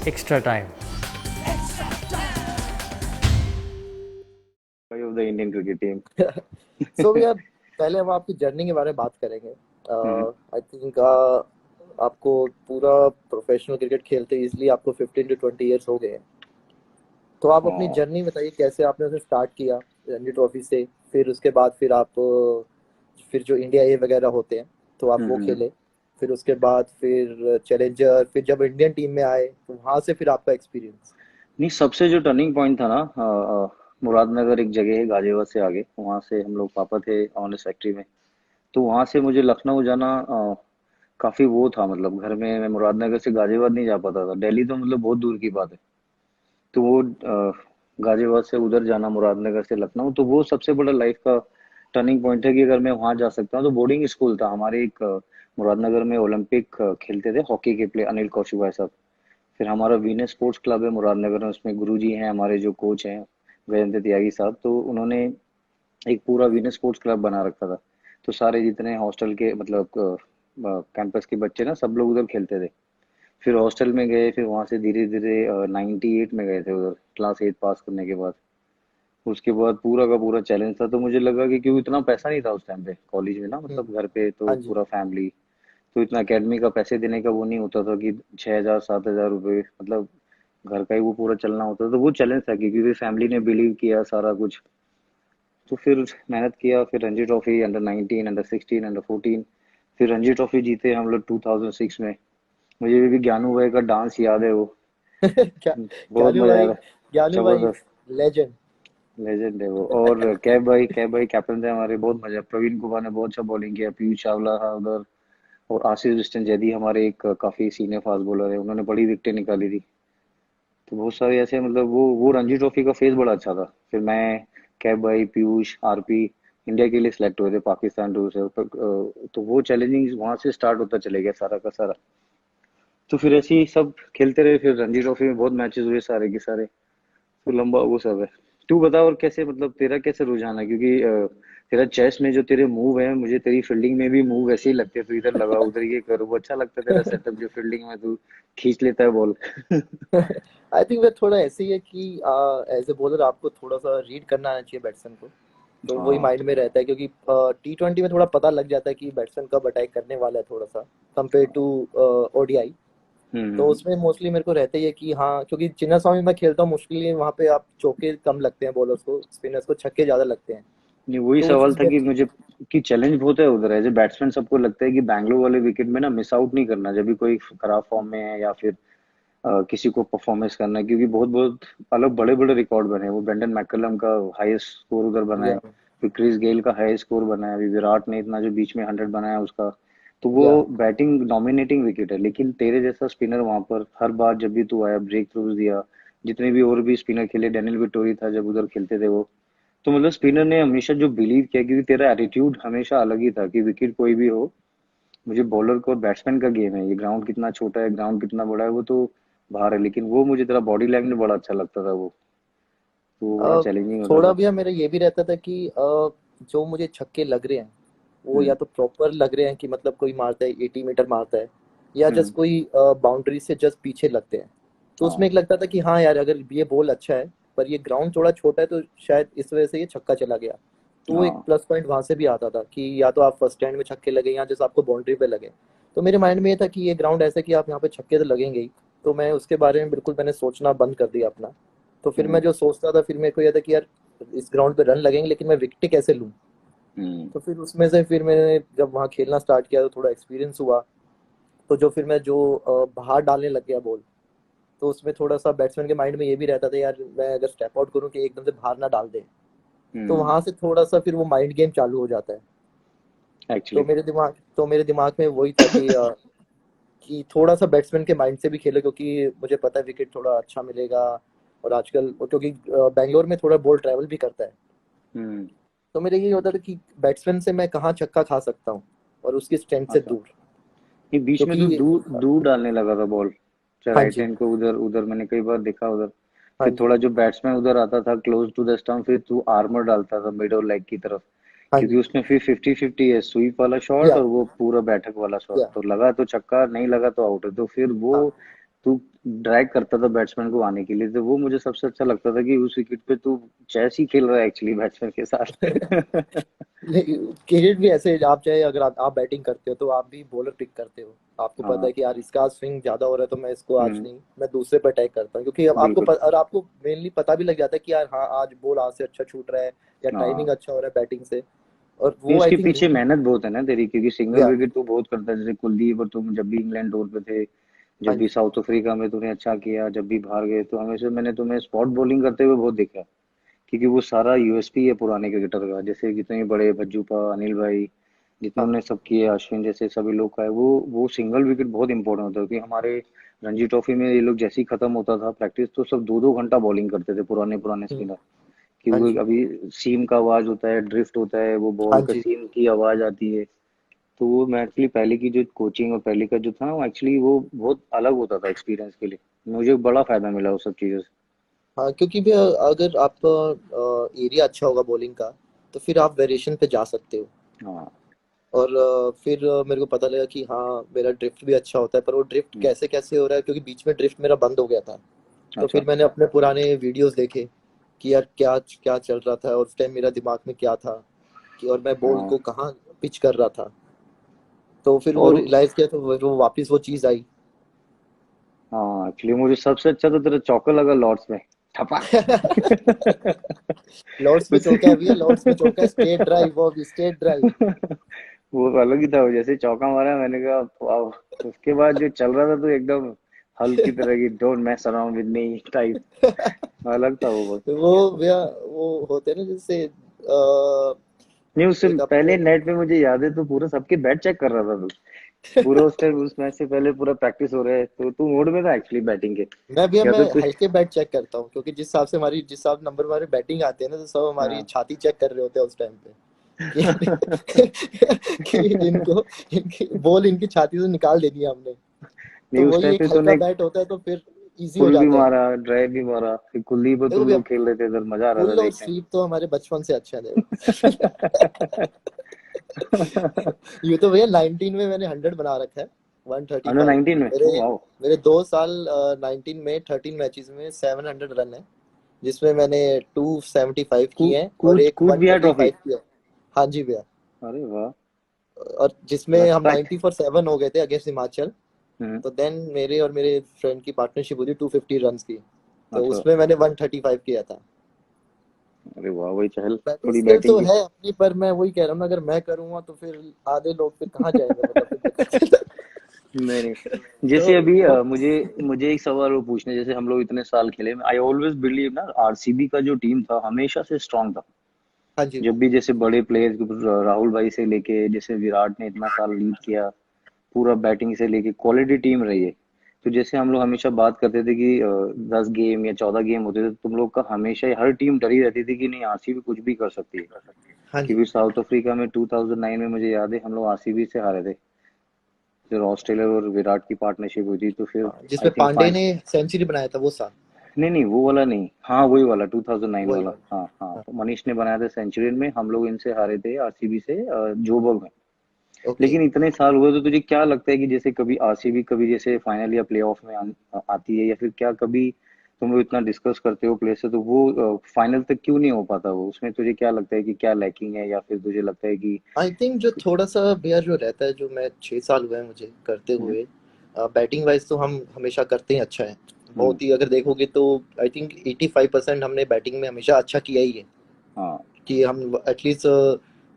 extra time. of the Indian cricket team. सो यार, पहले हम आपकी जर्नी के बारे में बात करेंगे। हम्म, आई थिंक आपको पूरा प्रोफेशनल क्रिकेट खेलते इजली आपको 15 to 20 years हो गए हैं। तो आप अपनी हाँ। जर्नी बताइए, कैसे आपने उसे स्टार्ट किया रणजी ट्रॉफी से, फिर उसके बाद फिर आप फिर जो इंडिया ए वगैरह होते हैं तो आप वो हम्म। खेले, फिर उसके बाद फिर चैलेंजर, फिर जब इंडियन टीम में आए तो वहां से फिर आपका एक्सपीरियंस। नहीं, सबसे जो टर्निंग पॉइंट था ना, मुरादनगर एक जगह है गाजियाबाद से आगे, वहां से हम लोग, पापा थे ऑनेस्ट फैक्ट्री में। तो वहां से मुझे लखनऊ जाना काफी वो था, मतलब घर में मैं मुरादनगर से गाजियाबाद नहीं जा पाता था, दिल्ली तो मतलब बहुत दूर की बात है। तो वो गाजियाबाद से उधर जाना, मुरादनगर से लखनऊ, तो वो सबसे बड़ा लाइफ का टर्निंग पॉइंट है कि अगर मैं वहां जा सकता हूँ। तो बोर्डिंग स्कूल था हमारे एक, मुरादनगर में ओलंपिक खेलते थे हॉकी के प्ले अनिल कौशिक भाई साहब। फिर हमारा वीनस स्पोर्ट्स क्लब है मुरादनगर में, उसमें गुरुजी हैं हमारे जो कोच हैं, जयंत त्यागी साहब। तो उन्होंने एक पूरा वीनस स्पोर्ट्स क्लब बना रखा था। तो सारे जितने हॉस्टल के मतलब कैंपस के बच्चे ना, सब लोग उधर खेलते थे। फिर हॉस्टल में गए, फिर वहां से धीरे धीरे 98 में गए थे उधर, क्लास 8 पास करने के बाद। उसके बाद पूरा का पूरा चैलेंज था, तो मुझे लगा कि क्योंकि इतना पैसा नहीं था उस टाइम पे कॉलेज में ना, मतलब घर पे तो हाँ जी। पूरा फैमिली, तो इतना एकेडमी का पैसे देने का वो नहीं होता था कि 6,000 7,000 रुपये, मतलब घर का ही वो पूरा चलना होता था। तो वो चैलेंज था कि क्योंकि फैमिली ने बिलीव किया सारा कुछ। तो फिर मेहनत किया, फिर Ranji trophy under 19, under 16, under 14, फिर रणजी ट्रॉफी जीते हम लोग 2006 में। मुझे भी ज्ञानू भाई का डांस याद है वो, क्या, बहुत ज्ञानू मजा भाई, आया था। ज्ञानू भाई जबरदस्त, लेजेंड। लेजेंड है वो। और कैब भाई कैप्टन थे हमारे, बहुत मजा। प्रवीण कुमार ने बहुत अच्छा बॉलिंग किया, पीयूष चावला था उधर, और आशीष बिस्टन जैदी हमारे एक काफी सीनियर फास्ट बॉलर है, उन्होंने बड़ी विकेटें निकाली थी। तो बहुत सारे ऐसे, मतलब वो रणजी ट्रॉफी का फेज बड़ा अच्छा था। फिर मैं, कैब भाई, पीयूष, आरपी इंडिया के लिए सिलेक्ट हुए थे पाकिस्तान टूर से। तो वो चैलेंजिंग वहां से स्टार्ट होता चले गया सारा का सारा। तो फिर ऐसे ही सब खेलते रहे, फिर रणजी ट्रॉफी में बहुत मैचेस हुए सारे के सारे। तो लंबा वो सब है। तू बता, और कैसे, मतलब तेरा कैसे रुझान है, क्योंकि तेरा चेस में जो तेरे मूव है, मुझे तेरी फील्डिंग में भी मूव वैसे ही लगते हैं। तू इधर लगा उधर ये कर, वो अच्छा लगता है तेरा सेटअप, जो फील्डिंग में तू खींच लेता है बॉल। आई थिंक वो थोड़ा ऐसे ही है कि एज ए बॉलर आपको थोड़ा सा रीड करना आना चाहिए बैट्समैन को। तो वही हाँ। माइंड में रहता है, क्योंकि T20 में थोड़ा पता लग जाता है कि बैट्समैन कब अटैक करने वाला है, थोड़ा सा कंपेयर टू ओडीआई। तो हम्म। उसमें मोस्टली मेरे को रहता ही है कि हाँ, क्योंकि चिन्नास्वामी में खेलता हूँ मुश्किल, वहाँ पे आप चौके कम लगते हैं बॉलर्स को, स्पिनर्स को छक्के ज्यादा लगते हैं। नहीं, वही तो वो सवाल चीज़ था में। कि मुझे, कि चैलेंज बहुत है उधर एज ए बैट्समैन। सबको लगता है कि बैंगलोर वाले विकेट में ना मिस आउट नहीं करना जब भी कोई खराब फॉर्म में है, या फिर किसी को परफॉर्मेंस करना है, क्योंकि बहुत बहुत अलग बड़े बड़े रिकॉर्ड बने हैं। वो ब्रेंडन मैकलम का हाईएस्ट स्कोर उधर बना है, या फिर क्रिस गेल का हाईएस्ट स्कोर बना है, अभी विराट ने इतना जो बीच में 100 बनाया उसका। तो वो या बैटिंग डोमिनेटिंग विकेट है, लेकिन तेरे जैसा स्पिनर वहां पर हर बार जब भी तू आया ब्रेक थ्रूज दिया। जितने भी और भी स्पिनर खेले, डेनियल विटोरी था जब उधर खेलते थे वो। तो मतलब स्पिनर ने हमेशा जो बिलीव किया, क्योंकि तेरा एटीट्यूड हमेशा अलग ही था कि विकेट कोई भी हो, मुझे बॉलर को, बैट्समैन का गेम है ये, ग्राउंड कितना छोटा है ग्राउंड कितना बड़ा है वो तो बाहर है, लेकिन वो मुझे तेरा बॉडी लैंग्वेज बड़ा अच्छा लगता था वो। तो वो बड़ा अ, चैलेंजिंग होता थोड़ा था। भैया मेरा ये भी रहता था कि जो मुझे छक्के लग रहे हैं वो या हम्म। तो प्रॉपर लग रहे हैं, कि मतलब कोई मारता है 80 मीटर मारता है, या जस्ट हम्म। कोई बाउंड्री से जस्ट पीछे लगते हैं। तो उसमें हाँ। एक लगता था कि हाँ यार, अगर ये बॉल अच्छा है पर ये ग्राउंड थोड़ा छोटा है तो शायद इस वजह से ये छक्का चला गया। तो वो एक हाँ। प्लस पॉइंट वहां से भी आता था कि या तो आप फर्स्ट हैंड में छक्के लगे या जैसे आपको बाउंड्री पे लगे। तो मेरे माइंड में ये था कि ये ग्राउंड ऐसा है कि आप यहाँ पे छक्के तो लगेंगे ही। तो मैं उसके बारे में बिल्कुल मैंने सोचना बंद कर दिया अपना। तो फिर मैं हम्म। जो सोचता था, फिर मेरे को यह था कि यार इस ग्राउंड पे रन लगेंगे लेकिन मैं विकेट कैसे लूँ। हम्म। तो फिर उसमें से फिर मैंने जब वहाँ खेलना स्टार्ट किया तो थोड़ा एक्सपीरियंस हुआ। तो जो फिर मैं जो बाहर डालने लग गया बॉल, तो उसमें थोड़ा सा बैट्समैन के माइंड में ये भी रहता था यार, मैं अगर स्टेप आउट करूँ कि एकदम से बाहर ना डाल दे। तो हम्म। वहां से थोड़ा सा फिर वो माइंड गेम चालू हो जाता है। एक्चुअली। तो मेरे दिमाग में वही था कि थोड़ा सा बैट्समैन के माइंड से भी खेले, क्योंकि मुझे पता है विकेट थोड़ा अच्छा मिलेगा। और आजकल क्योंकि बैंगलोर में थोड़ा बॉल ट्रैवल भी करता है। हम्म। तो मेरे ये होता था कि बैट्समैन से मैं कहाँ छक्का खा सकता हूँ और उसकी स्ट्रेंथ से अच्छा। दूर। ये बीच में तू क्योंकि दूर दूर डालने लगा था बॉल, चाहे हाँ राइट जी, हैंड को उधर उधर, मैंने कई बार देखा उधर। हाँ फिर जी, थोड़ा जो बैट्समैन उधर आता था क्लोज टू द स्टंप, फिर तू आर्मर डालता था मिड और लेग की तरफ, हाँ क्योंकि जी। उसमें फिर 50-50 है, स्वीप वाला शॉट या और वो पूरा बैठक वाला शॉट। या तो लगा तो छक्का, नहीं लगा तो आउट है। तो फिर वो हाँ। तू ड्रैग करता था बैट्समैन को आने के लिए, तो वो मुझे सबसे अच्छा लगता था कि उस विकेट पे तू चेस ही खेल रहा है एक्चुअली बैट्समैन के साथ। नहीं, क्रिकेट भी ऐसे आप चाहे अगर आप बैटिंग करते हो तो आप भी बॉलर पिक करते हो। आपको पता हाँ। है कि यार इसका आज स्विंग ज्यादा हो रहा है तो मैं इसको आज हम्म। नहीं, मैं दूसरे पर अटैक करता हूँ, क्योंकि अब बिल्कुल। और आपको मेनली पता भी लग जाता है कि यार हाँ आज बॉल आज से अच्छा छूट रहा है या टाइमिंग हाँ, अच्छा हो रहा है बैटिंग से। और नहीं वो आई उसके थिंक पीछे मेहनत बहुत है ना तेरी, क्योंकि सिंगल या विकेट तो बहुत करता है, जैसे कुलदीप और तुम जब भी इंग्लैंड टूर पे थे, हाँ जब भी जी साउथ अफ्रीका में तूने अच्छा किया, जब भी बाहर गए, तो हमेशा मैंने तुम्हें स्पॉट बॉलिंग करते हुए बहुत देखा है। क्योंकि वो सारा यूएसपी है पुराने क्रिकेटर का, जैसे जितने भी बड़े भज्जूपा, अनिल भाई, जितने हाँ उन्होंने सब किए, अश्विन जैसे सभी लोग का है, वो सिंगल विकेट बहुत इंपॉर्टेंट होता है। क्योंकि हमारे रणजी ट्रॉफी में ये लोग जैसे ही खत्म होता था प्रैक्टिस, तो सब 2-2 घंटा बॉलिंग करते थे पुराने पुराने हम्म, स्पिनर। कि हाँ वो जी अभी सीम का आवाज होता है, ड्रिफ्ट होता है, वो हाँ बॉल का जी सीम की आवाज आती है। तो वो मैं एक्चुअली पहले की जो कोचिंग और पहले का जो था ना, वो एक्चुअली वो बहुत अलग होता था एक्सपीरियंस के लिए। मुझे बड़ा फायदा मिला उस सब चीजों से। हाँ, क्योंकि भी अगर आपका एरिया अच्छा होगा बॉलिंग का तो फिर आप वेरिएशन पे जा सकते हो। हाँ। और फिर मेरे को पता लगा कि हाँ मेरा ड्रिफ्ट भी अच्छा होता है, पर वो ड्रिफ्ट हम्म। कैसे कैसे हो रहा है, क्योंकि बीच में ड्रिफ्ट मेरा बंद हो गया था। तो अच्छा। फिर मैंने अपने पुराने वीडियोस देखे कि यार क्या क्या चल रहा था और उस टाइम मेरा दिमाग में क्या था, कि और मैं बॉल हाँ। को कहाँ पिच कर रहा था। तो फिर वो और रियलाइज किया तो वो वापस वो चीज आई। हाँ, एक्चुअली मुझे सबसे अच्छा तो तेरा चौका लगा लॉर्ड्स में, ठपक। लॉर्ड्स में उसे चौका है भैया, लॉर्ड्स में चौका है, स्टेट ड्राइव, वो भी स्टेट ड्राइव। वो अलग ही था। वो जैसे चौका मारा, मैंने कहा वाह। उसके बाद जो चल रहा था तो एकदम हल की तरह की, don't mess around with me type, अलग था वो बहुत। वो भैया वो होते हैं ना जैसे नहीं, उससे एक पहले अपने नेट पे मुझे याद है तो पूरा सबके बैट चेक कर रहा था तू। पूरा उस टाइम उस मैच से पहले पूरा प्रैक्टिस हो रहा है, तो तू मूड में था एक्चुअली बैटिंग के, मैं भैया या मैं तो तू। हल्के बैट चेक करता हूँ, क्योंकि जिस हिसाब नंबर हमारे बैटिंग आते हैं ना तो सब हमारी हाँ। छाती चेक कर रहे होते हैं उस टाइम पे कि कि इनको इनकी बॉल इनकी छाती से निकाल देनी है हमने। नहीं, तो उस वही टाइम एक पे हल्का तूने बैट होता है तो फिर इजी हो पुल भी जाता है। मारा, ड्राइव भी मारा, फिर कुलदीप और देखो तुम भैया, लोग खेल रहे थे इधर, मजा आ रहा था पुल और देखने स्वीप तो हमारे बचपन से अच्छे हैं में। ये तो भैया 19 में मैंने 100 बना रखा है, अंडर 135। 19 में, मेरे वाह। मेरे 2 साल 19 में 13 मैचेस में 700 रन है, जिसमें मैंने 275 किए हैं और कूच एक कूच बिहार ट्रॉफी। 125 किया है। हाँ जी भैया। अरे वाह। और जिसमें हम रेस्पेक्ट। 90 फॉर 7 हो गए थे अगेंस्ट हिमाचल। हम्म। तो देन मेरे और मेरे फ्रेंड की पार्टनरशिप हुई थी 250 रन की। तो अच्छा। उसमें मैंने 135 किया था। अरे वाह, वही चहल बैटिंग थोड़ी स्किल बैटिंग तो की। है अपनी, पर मैं वही कह रहा हूँ ना, अगर मैं करूंगा तो फिर आधे लोग फिर कहाँ जाएंगे, मतलब फिर दिक्कत। नहीं नहीं, तो जैसे अभी वो मुझे मुझे एक सवाल वो पूछना है। जैसे हम लोग इतने साल खेले, आई ऑलवेज बिलीव ना, आरसीबी का जो टीम था हमेशा से स्ट्रांग था। हाँ जी जब भी जैसे बड़े प्लेयर्स, राहुल भाई से लेके, जैसे विराट ने इतना साल लीड किया, पूरा बैटिंग से लेके क्वालिटी टीम रही है। तो जैसे हम लोग हमेशा बात करते थे कि 10 गेम या 14 गेम होते थे, तो तुम लोग का हमेशा हर टीम डरी रहती थी कि नहीं आरसीबी कुछ भी कर सकती है। हाँ जी। क्योंकि साउथ अफ्रीका में 2009 में मुझे याद है हम लोग आरसीबी से हारे थे, फिर रॉस टेलर और विराट की पार्टनरशिप हुई थी, तो फिर हाँ, आई जिसमें थिंक पांडे फाइन। ने सेंचुरी बनाया था वो साल। नहीं नहीं, वो वाला नहीं, हाँ वही वाला 2009 वही वाला। वाला। हाँ हाँ, हाँ, तो मनीष ने बनाया था सेंचुरियन में, हम लोग इनसे हारे थे आरसीबी से जोबर्ग में। ओके। लेकिन इतने साल हुए तो तुझे क्या लगता है कि जैसे कभी आरसीबी कभी जैसे फाइनल या प्लेऑफ में आती है, या फिर क्या कभी तुम लोग इतना डिस्कस करते हो प्लेयर से, तो वो फाइनल तक क्यों नहीं हो पाता? वो उसमें तुझे क्या लगता है कि क्या लैकिंग है, या फिर तुझे लगता है कि आई थिंक जो थोड़ा सा भैया जो रहता है, जो मैं 6 साल हुए हैं मुझे करते हम्म। हुए, बैटिंग वाइज तो हम हमेशा करते ही अच्छा है। हम्म। बहुत ही अगर देखोगे तो आई थिंक 85% हमने बैटिंग में हमेशा अच्छा किया ही है। हाँ। कि हम एटलीस्ट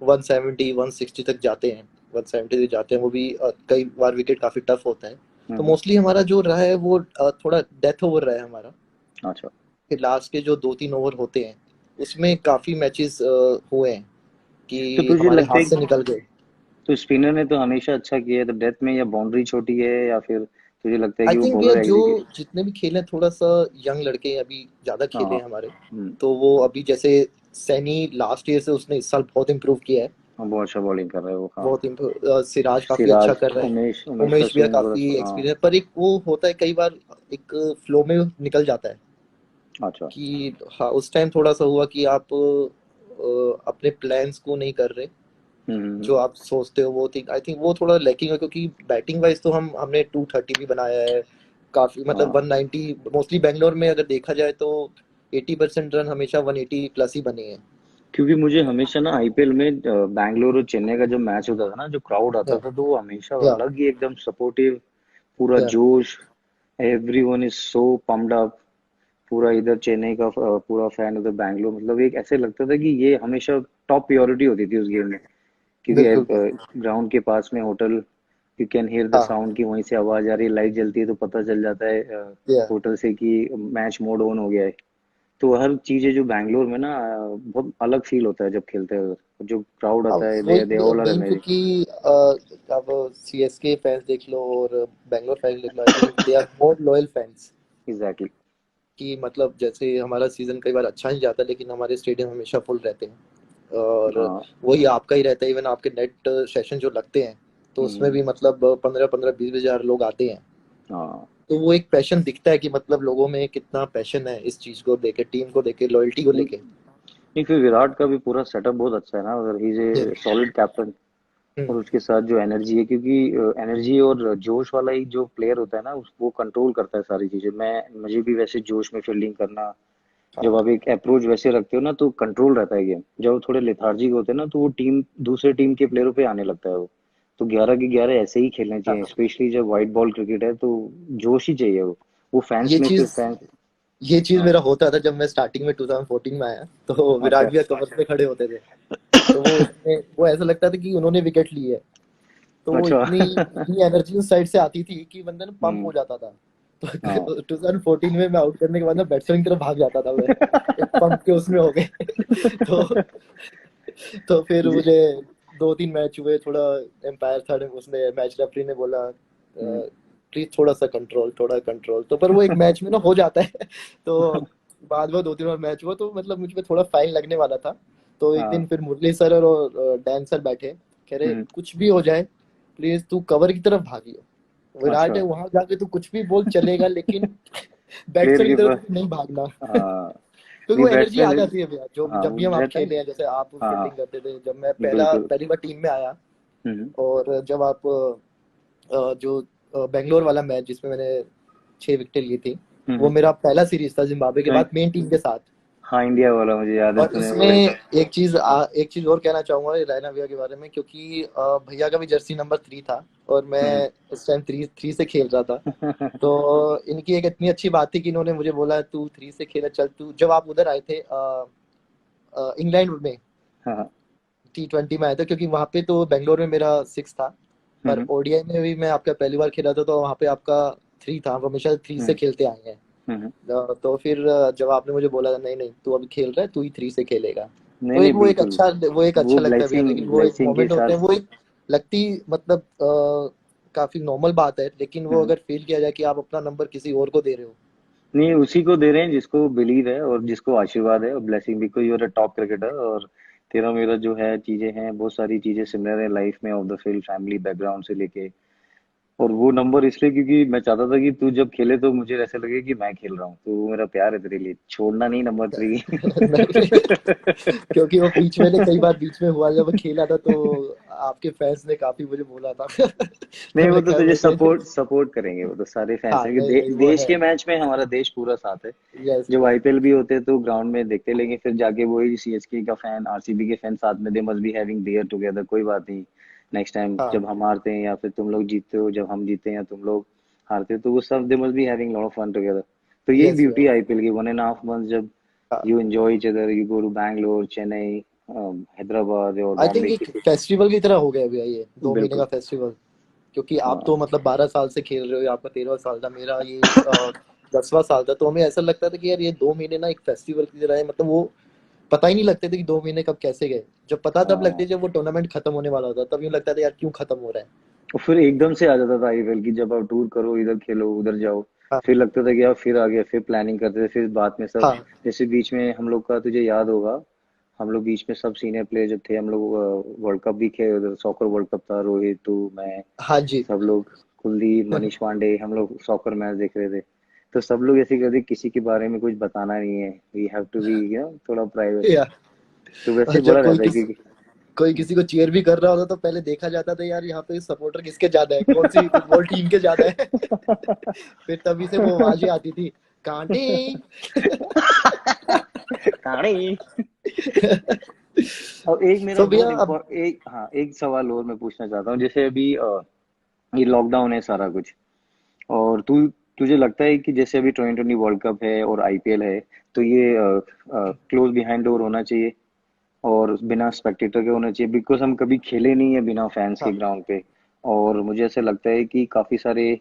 170 160 तक जाते हैं, 170 तक जाते हैं, वो भी कई बार विकेट काफी टफ होता है। तो हम्म। मोस्टली हमारा जो रहा है वो थोड़ा डेथ ओवर रहा है हमारा। अच्छा। फिर लास्ट के जो 2-3 ओवर होते हैं उसमें काफी मैचेस हुए हैं तो कि तुझे हमारे लगता हाथ है, से निकल गए। तो स्पिनर ने तो हमेशा अच्छा किया है, तो डेथ में या बाउंड्री छोटी है, या फिर तुझे लगता है आई कि वो थिंक भैया बॉलर जो एग्जीक्यूट। जितने भी खेले हैं, थोड़ा सा यंग लड़के हैं, अभी ज्यादा खेले हाँ। हैं हमारे। हम्म। तो वो अभी जैसे सैनी लास्ट ईयर से उसने इस साल बहुत इम्प्रूव किया है। हाँ, बहुत अच्छा बॉलिंग कर रहे हो, हाँ। बहुत इम्प्रूव, सिराज काफी अच्छा सिराज, कर रहा है। उमेश का उमेश भैया स्विंग काफी थोड़ा, हाँ। एक्सपीरियंस, पर एक वो होता है कई बार एक फ्लो में निकल जाता है। अच्छा। कि हाँ उस टाइम थोड़ा सा हुआ कि आप अपने प्लान्स को नहीं कर रहे हम्म। जो आप सोचते हो, वो थिंक आई थिंक वो थोड़ा लैकिंग है, क्योंकि बैटिंग वाइज तो हमने 230 भी बनाया है, काफी मतलब हाँ 190 मोस्टली बेंगलोर में अगर देखा जाए तो 80% रन हमेशा 180 प्लस ही बने हैं। क्योंकि मुझे हमेशा ना आईपीएल में बैंगलोर और चेन्नई का जब मैच होता था ना, जो क्राउड आता या था, तो वो हमेशा या अलग ही एकदम सपोर्टिव, पूरा या जोश, everyone is so pumped up. पूरा इधर चेन्नई का पूरा फैन, उधर बैंगलोर, मतलब एक ऐसे लगता था कि ये हमेशा टॉप प्रायोरिटी होती थी उस गेम में। बिल्कुल क्योंकि ग्राउंड के पास में hotel, you can hear the हाँ साउंड की वहीं से आवाज आ रही है, लाइट जलती है तो पता चल जाता है या होटल से कि मैच मोड ऑन हो गया है। तो हर चीजें जो बैंगलोर में ना बहुत अलग फील होता है जब खेलते हैं उधर। जो क्राउड अब आता है, वही they all are men amazing. क्योंकि अब सीएसके फैंस देख लो और बैंगलोर फैंस देख लो, I think they are more loyal fans. Exactly. कि मतलब जैसे हमारा सीजन कई बार अच्छा नहीं जाता लेकिन हमारे स्टेडियम हमेशा फुल रहते हैं। और हाँ। वही आपका ही रहता है, इवन आपके नेट सेशन जो लगते हैं तो उसमें हम्म, भी मतलब 15-15 20 हजार लोग आते हैं। हाँ। तो वो एक पैशन दिखता है कि मतलब लोगों में कितना पैशन है इस चीज को लेके, टीम को लेके, लॉयल्टी को नहीं लेके। नहीं, फिर विराट का भी पूरा सेटअप बहुत अच्छा है ना उधर, he is a solid captain. Hmm, और उसके साथ जो एनर्जी है, क्योंकि एनर्जी और जोश वाला ही जो प्लेयर होता है ना, वो कंट्रोल करता है सारी चीजें। मुझे भी वैसे जोश में फील्डिंग करना, जब हाँ आप एक अप्रोच वैसे रखते हो ना तो कंट्रोल रहता है गेम। जब वो थोड़े लेथार्जिक होते हैं ना तो वो टीम, दूसरे टीम के प्लेयरों पे आने लगता है वो। तो 11 के 11 ऐसे ही खेलने चाहिए, हाँ। स्पेशली जब व्हाइट बॉल क्रिकेट है तो जोश ही चाहिए वो फैंस ये में फिर चीज फैंस। ये चीज हाँ। मेरा होता था जब मैं स्टार्टिंग में 2014 में आया तो अच्छा। विराट भैया कवर पे खड़े होते थे। तो वो उसमें वो ऐसा लगता था कि उन्होंने विकेट ली है। तो वो अच्छा। इतनी इतनी एनर्जी उस साइड से आती थी कि बंदा ना पंप हम्म। हो जाता था। हाँ। तो 2014 में मैं आउट करने के बाद ना बैट्समैन की तरफ भाग जाता था मैं, एक पंप के उसमें हो गए। तो तो फिर जी। मुझे 2-3 मैच हुए, थोड़ा एम्पायर था उसने मैच रेफरी ने बोला हम्म। प्लीज थोड़ा कंट्रोल तो पर वो एक मैच में ना हो जाता है। तो बाद में 2-3 और मैच हुआ तो मतलब मुझ पे थोड़ा फाइन लगने वाला था। तो एक दिन हाँ। फिर मुरली सर और डैन सर बैठे, कह रहे हम्म। कुछ भी हो जाए प्लीज तू कवर की तरफ भागियो, विराट अच्छा। है वहां जाके तू कुछ भी बोल चलेगा लेकिन प्लेयर बैट्समैन की के तरफ पास। तो नहीं भागना। हाँ। क्योंकि नहीं, वो एनर्जी आ बैट्समैन। जाती है भैया, जो हाँ, जब वो भी हम आप रहता है। खेले हैं, जैसे आप हाँ फील्डिंग हाँ, करते थे, जब मैं बिल्कुल। पहली बार टीम में आया हम्म। और जब आप जो बेंगलोर वाला मैच जिसमें मैंने 6 विकेटें ली थी, वो हम्म। मेरा पहला सीरीज था जिम्बाब्वे के नहीं। बाद मेन टीम के साथ। हाँ, इंडिया वाला मुझे याद है, और तूने इसमें वो। एक चीज और कहना चाहूंगा रैना भैया के बारे में, क्योंकि भैया का भी जर्सी नंबर 3 था और हम्म। मैं उस टाइम 3 से खेल रहा था। तो इनकी एक इतनी अच्छी बात थी कि इन्होंने मुझे बोला तू 3 से खेला चल, तू जब आप उधर आए थे इंग्लैंड में हाँ। T20 में आया था, क्योंकि वहां पे तो बेंगलोर में मेरा 6 था। पर हम्म। ओडीआई में भी मैं आपका पहली बार खेला था तो वहां पे आपका 3 था, आप हमेशा 3 से हम्म। खेलते आए हैं। हम्म। तो फिर जब आपने मुझे बोला नहीं नहीं तू अभी खेल रहा है, तू ही 3 से खेलेगा। नहीं तो एक नहीं, वो एक बिल्कुल। अच्छा वो एक वो अच्छा लगता है भैया, ब्लेसिंग लेकिन वो एक ब्लेसिंग के मोमेंट होते साथ। हैं, वो एक लगती मतलब काफी नॉर्मल बात है, लेकिन वो हम्म। अगर फील किया जाए कि आप अपना नंबर किसी और को दे रहे हो। नहीं, उसी को दे रहे हैं जिसको बिलीव है और जिसको आशीर्वाद है और blessing, because you are a top cricketer. और तेरा मेरा जो है चीजें हैं, बहुत सारी चीजें सिमिलर है लाइफ में, of the field, family background से लेके। और वो नंबर इसलिए क्योंकि मैं चाहता था कि तू जब खेले तो मुझे ऐसा लगे कि मैं खेल रहा हूँ, तो वो मेरा प्यार है तेरे लिए, छोड़ना नहीं नंबर 3। नहीं, क्योंकि वो बीच में ने कई बार बीच में हुआ जब खेला था तो आपके फैंस ने काफी मुझे बोला था। नहीं, तो वो मैं तो कहा तुझे मुझे सपोर्ट सपोर्ट करेंगे, वो तो सारे फैंस हाँ हैं कि नहीं नहीं वो देश है। के मैच में हमारा देश पूरा साथ है। यस जब यस। आईपीएल भी होते हैं तो ग्राउंड में देखते, लेंगे फिर जाके वही सीएसके का फैन, आरसीबी के फैन साथ में, they must be having beer together, कोई बात नहीं। नेक्स्ट टाइम हाँ जब हम हारते हैं या फिर तुम लोग जीतते हो, जब हम जीते हैं या तुम लोग हारते हो, तो वो सब they must be having lot of fun together. तो यही यस ब्यूटी भैया। है आईपीएल की, 1.5 मंथ जब हाँ you enjoy each other, you go to Bangalore, Chennai, Hyderabad और आई थिंक बॉम्बे, एक किसी। फेस्टिवल की तरह हो गया भैया ये 2 महीने का बिल्कुल। फेस्टिवल। क्योंकि आप हाँ। तो मतलब 12 साल से खेल रहे हो, आपका 13वां साल था, मेरा ये 10वां साल था। तो हमें ऐसा लगता था कि यार ये 2 महीने ना एक फेस्टिवल की तरह है, मतलब वो पता ही नहीं लगते थे कि 2 महीने कब कैसे गए। जब पता तब लगते हाँ। जब वो टूर्नामेंट खत्म होने वाला होता, तब यूँ लगता था यार क्यों खत्म हो रहा है। और फिर एकदम से आ जाता था आईपीएल की, जब आप टूर करो, इधर खेलो उधर जाओ, हाँ फिर लगता था कि यार फिर आ गया, फिर प्लानिंग करते थे, फिर बाद में सब। हाँ जैसे बीच में हम लोग का, तुझे याद होगा, हम लोग बीच में सब सीनियर प्लेयर जब थे, हम लोग वर्ल्ड कप भी खेले, सॉकर वर्ल्ड कप था, रोहित, तू, मैं, हाँ जी। सब लोग, कुलदीप, मनीष पांडे, हम लोग सॉकर मैच देख रहे थे। तो सब लोग ऐसे कहते किसी के बारे में कुछ बताना नहीं है, वी हैव टू बी थोड़ा प्राइवेट। या तो वैसे और ही जब बोला कोई रहता है किस कि। कोई किसी को चीयर भी कर रहा होता तो पहले देखा जाता था यार यहाँ पे सपोर्टर किसके ज्यादा है, कौन सी फुटबॉल टीम के ज्यादा है। फिर तभी से वो आवाजें आती थी, कांटे। कहानी। और एक मेरा सो भैया बहुत अब एक हाँ एक सवाल और मैं पूछना चाहता हूँ, जैसे अभी ये लॉकडाउन है सारा कुछ, और तुझे लगता है कि जैसे अभी 2020 वर्ल्ड कप है और आईपीएल है, तो ये क्लोज बिहाइंड डोर होना चाहिए और बिना स्पेक्टेटर के होना चाहिए, बिकॉज हम कभी खेले नहीं है बिना फैंस के हाँ ग्राउंड पे। और मुझे ऐसा लगता है कि काफी सारे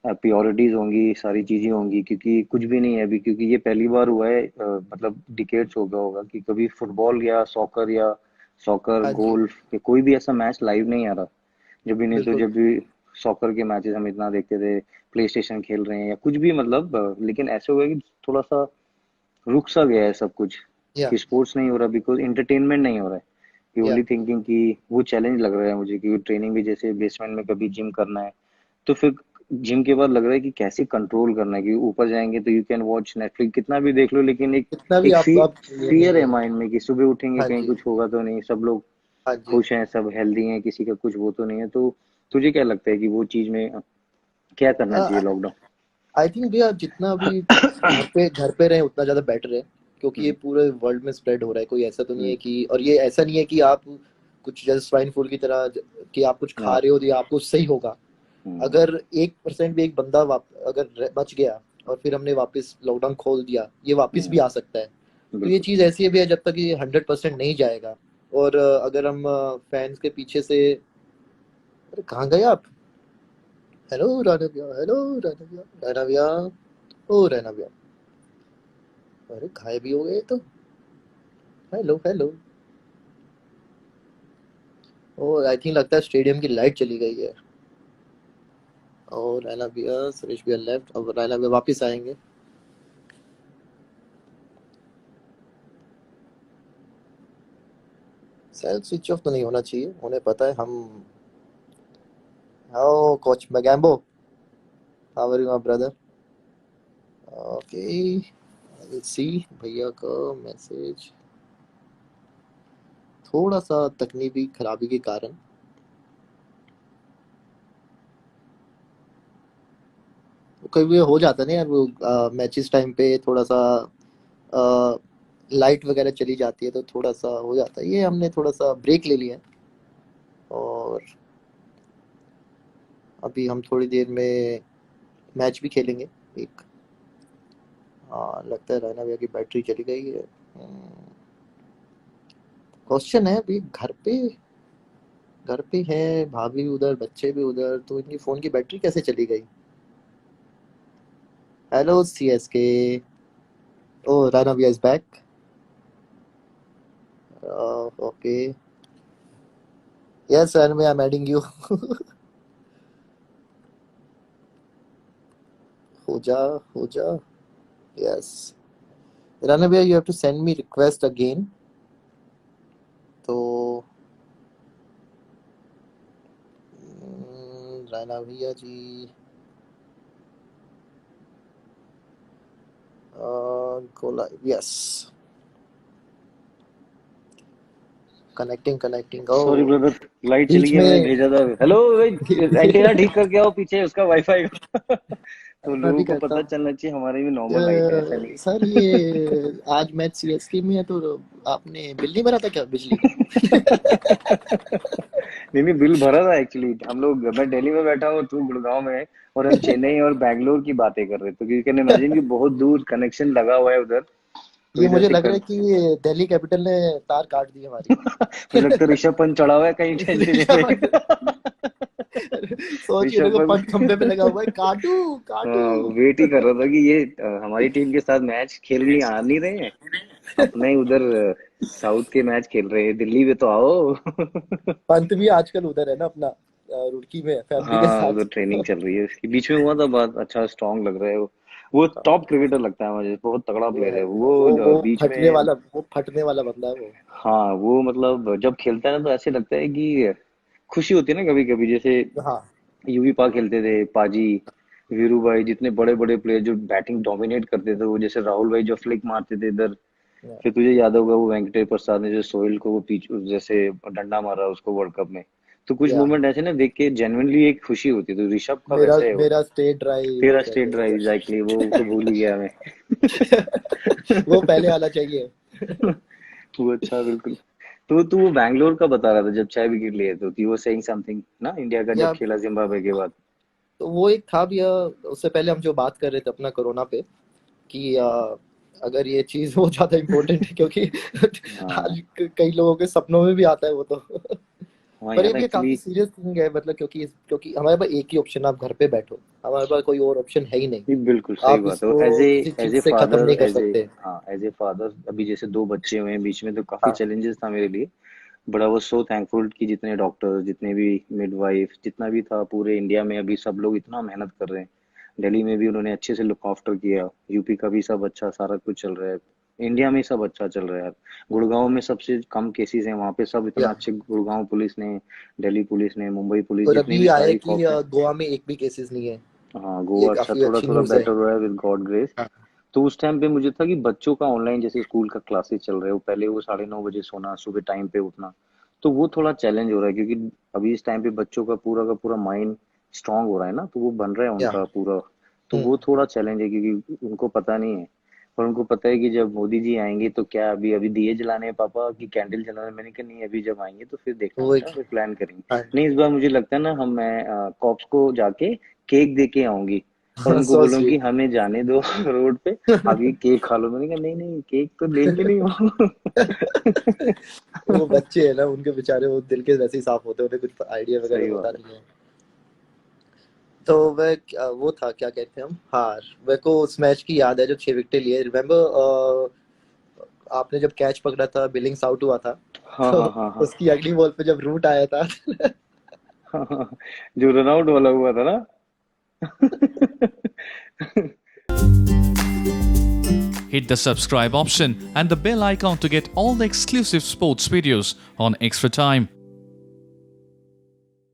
प्योरिटीज होंगी, सारी चीजें होंगी, क्योंकि कुछ भी नहीं है अभी, क्योंकि ये पहली बार हुआ है, मतलब डिकेड्स हो गया होगा कि कभी फुटबॉल या सॉकर हाँ जी, गोल्फ या कोई भी ऐसा मैच लाइव नहीं आ रहा। जब भी नहीं तो बिल्कुल। जब भी सॉकर के मैचेस हम इतना देखते थे, प्ले स्टेशन खेल रहे हैं या कुछ भी, मतलब लेकिन ऐसे हुआ है कि थोड़ा सा रुक सा गया है सब कुछ, या कि स्पोर्ट्स नहीं हो रहा बिकॉज इंटरटेनमेंट नहीं हो रहा है। कि या ओनली थिंकिंग कि वो चैलेंज लग रहा है मुझे, कि ट्रेनिंग भी जैसे बेसमेंट में कभी जिम करना है, तो फिर जिम के बाद लग रहा है कि कैसे कंट्रोल करना है, कि ऊपर जाएंगे तो यू कैन वॉच नेटफ्लिक्स कितना भी देख लो, लेकिन एक कितना भी एक आप ये फियर नहीं है है। माइंड में कि सुबह उठेंगे हाँ कहीं जी, कुछ होगा तो नहीं, सब लोग हाँ जी। खुश हैं, सब हेल्दी हैं, किसी का कुछ वो तो नहीं है। तो तुझे क्या लगता है कि वो चीज में क्या करना चाहिए लॉकडाउन? आई थिंक भैया जितना भी घर पे रहे उतना ज्यादा बेटर है, क्योंकि ये हम्म, पूरे वर्ल्ड में स्प्रेड हो रहा है। कोई ऐसा तो नहीं है हम्म, कि, और ये ऐसा नहीं है कि आप कुछ जैसे स्वाइन फ्लू की तरह कि आप कुछ खा हाँ, रहे हो तो ये आपको सही होगा। हम्म, अगर 1% भी एक बंदा अगर बच गया और फिर हमने वापस लॉकडाउन खोल दिया, ये वापस भी हम्म, आ सकता है। तो ये बिल्कुल। चीज़ ऐसी है भैया, जब तक ये 100% नहीं जाएगा। और अगर हम फैंस के पीछे से, अरे कहाँ गए आप? हेलो राना भैया, हेलो राना भैया, राना भैया, ओ राना भैया, अरे गायब भी हो गए तो। Hello hello. Oh I think लगता है स्टेडियम की लाइट चली गई है। और रैना भैया, सुरेश भैया लेफ्ट, अब रैना भैया वापस आएंगे। शायद स्विच ऑफ तो नहीं होना चाहिए, उन्हें पता है हम। Oh coach Mogambo, how are you my brother? Okay, I see भैया का मैसेज। थोड़ा सा तकनीकी खराबी के कारण कभी भी हो जाता है ना यार, वो मैचेस टाइम पे थोड़ा सा लाइट वगैरह चली जाती है तो थोड़ा सा हो जाता है। ये हमने थोड़ा सा ब्रेक ले लिया है, और अभी हम थोड़ी देर में मैच भी खेलेंगे एक। हाँ लगता है रैना भैया की बैटरी चली गई है। क्वेश्चन है अभी, घर पे है, भाभी उधर, बच्चे भी उधर, तो इनकी फोन की बैटरी कैसे चली गई? हेलो सी एस के। ओ रैना भैया is back. Okay, yes Raina भैया, आई एम एडिंग यू। हो जा, हो जा, यस। रैना भैया you have to send me request again. तो रैना भैया ji, go live, yes, connecting connecting. Oh sorry brother, light चली बीच गई, मैंने में भेजा था। हेलो भाई, एंटीना ठीक करके आओ, पीछे उसका वाईफाई का। तो मैं लोगों भी को करता पता हूँ। चलना चाहिए हमारी भी नॉर्मल लाइट है, ऐसा नहीं सर ये आज मैच सीएसके में है, तो आपने बिल नहीं भरा था क्या बिजली का? नहीं नहीं, बिल भरा था एक्चुअली। हम लोग, मैं दिल्ली में बैठा हूँ, तू गुड़गांव में है, और हम चेन्नई और बैंगलोर की बातें कर रहे थे, तो यू कैन इमेजिन कि बहुत दूर कनेक्शन लगा हुआ है उधर। तो ये इधर मुझे से लग रहा कर है कि दिल्ली कैपिटल ने तार काट दी हमारी। मुझे लगता है ऋषभ पंत चढ़ा हुआ है कहीं एंटीने पे। सोचिए ऋषभ देखो, पंख खंबे पे लगा हुआ है, पंत काटू काटू। वेट ही कर रहा था कि ये हमारी टीम के साथ मैच खेलने आ नहीं रहे हैं, अपने उधर साउथ के मैच खेल रहे हैं, दिल्ली में तो आओ। पंत भी आजकल उधर है ना अपना, रुड़की में फैमिली के हाँ, उधर साथ। ट्रेनिंग चल रही है उसकी, बीच में हुआ था बात, अच्छा स्ट्रांग लग रहा है वो टॉप क्रिकेटर लगता है मुझे, बहुत तगड़ा प्लेयर है वो। वो बीच फटने में वाला, वो फटने वाला बंदा है वो। हाँ, वो मतलब जब खेलता है ना तो ऐसे लगता है कि खुशी होती है ना कभी कभी, जैसे हाँ यूवी पा खेलते थे, पाजी, वीरू भाई, जितने बड़े बड़े प्लेयर जो बैटिंग डोमिनेट करते थे, वो जैसे राहुल भाई जो फ्लिक मारते थे इधर, Yeah. फिर तुझे याद होगा वो वेंकटेश प्रसाद ने जो सोहेल को वो पीछे जैसे डंडा मारा उसको वर्ल्ड कप में, तो कुछ Yeah. मोमेंट ऐसे ना देख के जेन्युइनली एक खुशी होती है। तो ऋषभ का मेरा वैसे है वो, मेरा स्टेट ड्राइव तेरा स्टेट ड्राइव कहते एग्जैक्टली, वो तो भूल ही गया मैं। हैं। वो पहले आना चाहिए। वो अच्छा बिल्कुल। तो तू वो बैंगलोर का बता रहा था जब 6 विकेट लिए, तो यू वर सेइंग समथिंग ना, इंडिया का जब या खेला जिम्बाब्वे के बाद। तो वो एक था भैया, उससे पहले हम जो बात कर रहे थे अपना कोरोना पे कि अगर ये चीज बहुत ज्यादा इम्पोर्टेंट है क्योंकि हाँ आज कई लोगों के सपनों में भी आता है वो तो। हाँ पर ये यार भी एक्चुअली, काफी सीरियस थिंग है, मतलब क्योंकि हमारे पास एक ही ऑप्शन, आप घर पे बैठो, हमारे पास कोई और ऑप्शन है ही नहीं। ये बिल्कुल सही आप बात है। इसको किसी एज चीज ए से खत्म फादर, नहीं कर एज ए, सकते। हाँ एज ए फादर, अभी जैसे 2 बच्चे हुए हैं बीच में, तो काफी हाँ चैलेंजेस था मेरे लिए। But I was so thankful कि जितने डॉक्टर्स, जितने भी मिडवाइफ, जितना भी था पूरे इंडिया में, अभी सब लोग इतना मेहनत कर रहे हैं। दिल्ली में भी उन्होंने अच्छे से लुक आफ्टर किया, यूपी का भी सब अच्छा, सारा कुछ चल रहा है। इंडिया में सब अच्छा चल रहा है यार। गुड़गांव में सबसे कम केसेस हैं, वहां पे सब इतना या अच्छे, गुड़गांव पुलिस ने, दिल्ली पुलिस ने, मुंबई पुलिस, और जितने अभी भी आया है सारी कि कॉप्स हैं। गोवा में एक भी केसेस नहीं है। हाँ ये गोवा अच्छा, काफी थोड़ा अच्छी थोड़ा न्यूज है। बेटर हुआ है विद गॉड ग्रेस। हाँ तो उस टाइम पे मुझे था कि बच्चों का ऑनलाइन जैसे स्कूल का क्लासेस चल रहे हो, पहले वो 9:30 बजे सोना, सुबह टाइम पे उठना, तो वो थोड़ा चैलेंज हो रहा है क्योंकि अभी इस टाइम पे बच्चों का पूरा माइंड स्ट्रांग हो रहा है ना, तो वो बन रहा है या उनका पूरा। तो हम्म वो थोड़ा चैलेंज है क्योंकि उनको पता नहीं है। पर उनको पता है कि जब मोदी जी आएंगे तो क्या, अभी अभी दिए जलाने हैं पापा कि कैंडल जलाने हैं? मैंने कहा नहीं, अभी जब आएंगे तो फिर देखना वो बेटा, एक फिर प्लान करेंगे। हाँ नहीं इस बार मुझे लगता है ना, मैं कॉप्स को जाके केक दे के आऊंगी और उनको सो बोलूंगी स्वीट। हमें जाने दो रोड पे, आगे केक खा लो। मैंने कहा नहीं नहीं, केक तो लेके नहीं हो। वो बच्चे है ना, उनके बेचारे वो दिल के वैसे ही साफ होते हैं, उन्हें कुछ आइडिया वगैरह सही होता बात है। नहीं है। तो वो था क्या कहते हैं हम, हार मेरे को उस मैच की याद है जो 6 विकेट लिए, रिमेम्बर आपने जब कैच पकड़ा था, बिलिंग्स आउट हुआ था, हाँ तो हाँ हाँ हाँ उसकी अगली बॉल पे जब रूट आया था। हाँ हाँ, जो रन आउट वाला हुआ था ना। Hit the subscribe option and the bell icon to get all the exclusive sports videos on Extra Time.